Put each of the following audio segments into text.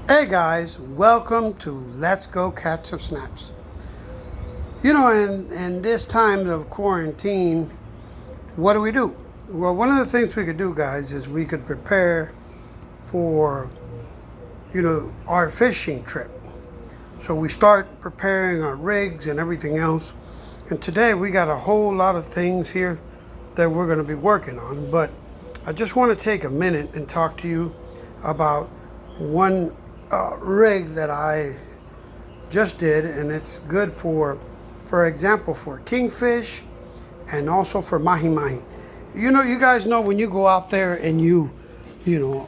Hey guys, welcome to Let's Go Catch Some Snaps. You know, in this time of quarantine, what do we do? Well, one of the things we could do, guys, is we could prepare for, our fishing trip. So we start preparing our rigs and everything else. And today we got a whole lot of things here that we're going to be working on. But I just want to take a minute and talk to you about one rig that I just did, and it's good for example, for kingfish and also for mahi mahi. You guys know when you go out there and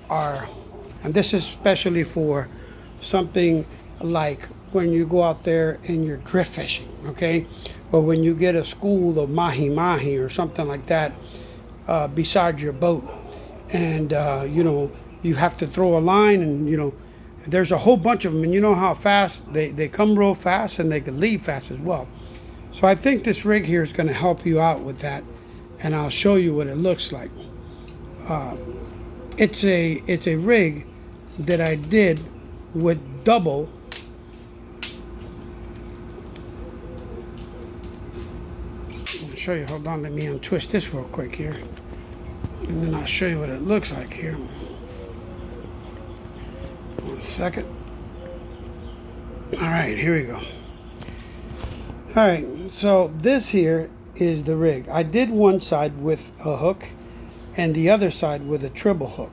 are, and this is especially for something like when you go out there and you're drift fishing, okay, or when you get a school of mahi mahi or something like that beside your boat, and you have to throw a line, and there's a whole bunch of them, and you know how fast they come real fast and they can leave fast as well. So I think this rig here is going to help you out with that, and I'll show you what it looks like. It's a rig that I did with double. I'll show you. Hold on, let me untwist this real quick here, and then I'll show you what it looks like here. 1 second. All right, here we go. All right, so this here is the rig. I did one side with a hook and the other side with a triple hook.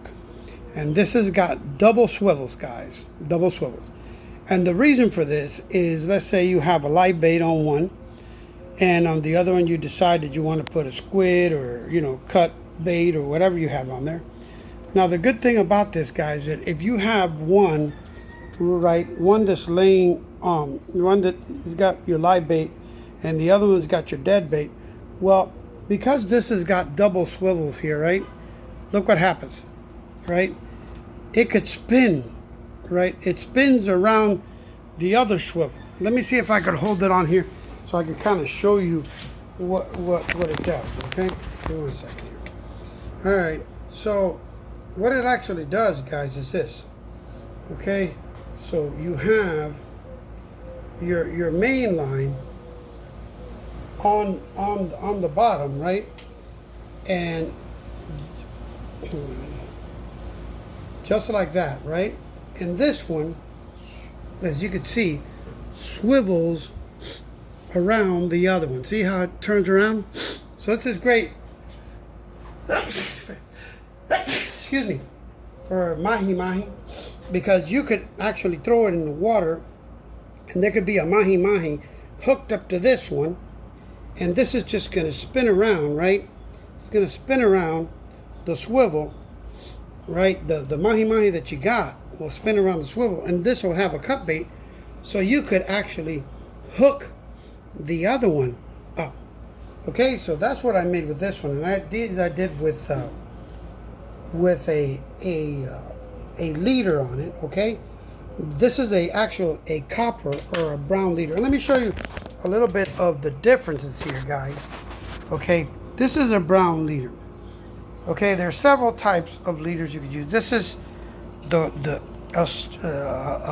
And this has got double swivels, guys, double swivels. And the reason for this is, let's say you have a live bait on one, and on the other one you decided you want to put a squid or, cut bait or whatever you have on there. Now, the good thing about this, guys, that if you have one that's laying, one that's got your live bait and the other one's got your dead bait, well, because this has got double swivels here, right? Look what happens, right? It could spin, right? It spins around the other swivel. Let me see if I could hold it on here so I can kind of show you what it does, okay? Give me 1 second here. All right, so what it actually does, guys, is this, okay? So you have your main line on the bottom, right? And just like that, right? And this one, as you can see, swivels around the other one. See how it turns around? So this is great. Excuse me, for mahi mahi, because you could actually throw it in the water and there could be a mahi mahi hooked up to this one, and this is just going to spin around, right? It's going to spin around the swivel, right? The mahi mahi that you got will spin around the swivel, and this will have a cut bait, so you could actually hook the other one up. Okay, so that's what I made with this one, and these I did with a leader on it. Okay, this is a copper or a brown leader, and let me show you a little bit of the differences here, guys. Okay, this is a brown leader. Okay, there are several types of leaders you could use. This is a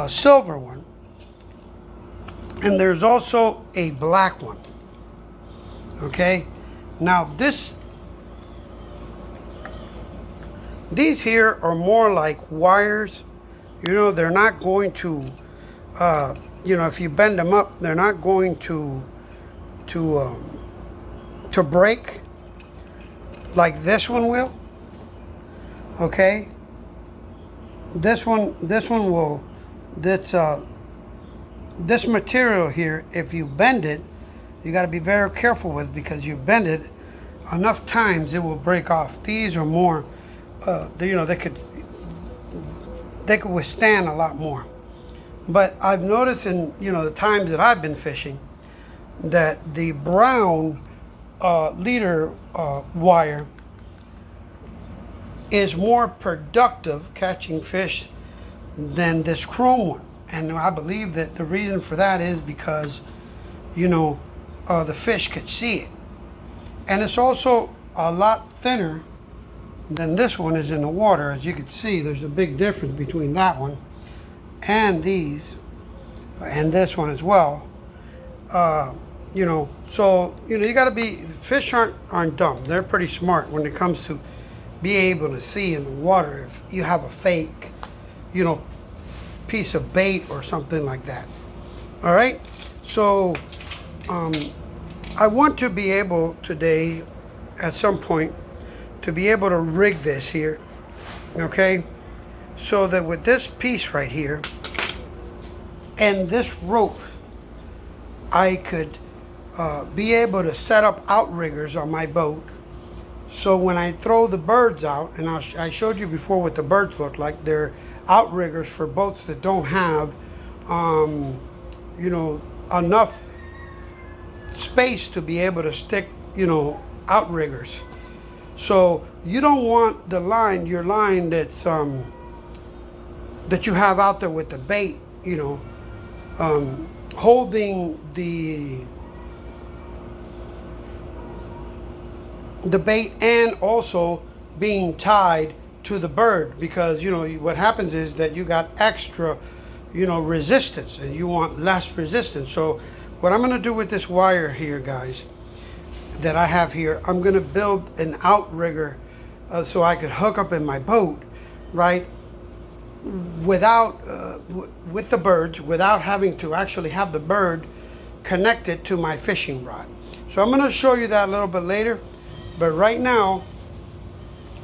silver one, and there's also a black one. Okay, now these here are more like wires. They're not going to, if you bend them up, they're not going to break like this one will. Okay, this one will. This material here, if you bend it, you got to be very careful with, because you bend it enough times it will break off. These are more. They could withstand a lot more. But I've noticed in the times that I've been fishing that the brown leader wire is more productive catching fish than this chrome one, and I believe that the reason for that is because the fish could see it, and it's also a lot thinner than this one is in the water. As you can see, there's a big difference between that one and these, and this one as well. You know, so you got to be. Fish aren't dumb. They're pretty smart when it comes to be able to see in the water if you have a fake, piece of bait or something like that. All right. So I want to be able today, at some point, to be able to rig this here. Okay. So that with this piece right here and this rope, I could be able to set up outriggers on my boat. So when I throw the birds out, and I showed you before what the birds look like, they're outriggers for boats that don't have, enough space to be able to stick, outriggers. So you don't want your line that's that you have out there with the bait, holding the bait and also being tied to the bird, because what happens is that you got extra resistance and you want less resistance. So what I'm going to do with this wire here, guys, that I have here, I'm going to build an outrigger so I could hook up in my boat, right, without with the birds, without having to actually have the bird connected to my fishing rod. So I'm going to show you that a little bit later, but right now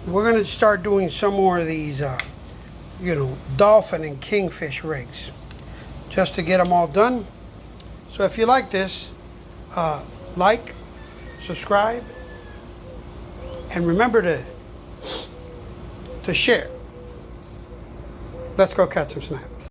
we're going to start doing some more of these dolphin and kingfish rigs, just to get them all done. So if you like this, like, subscribe, and remember to share. Let's go catch some snaps.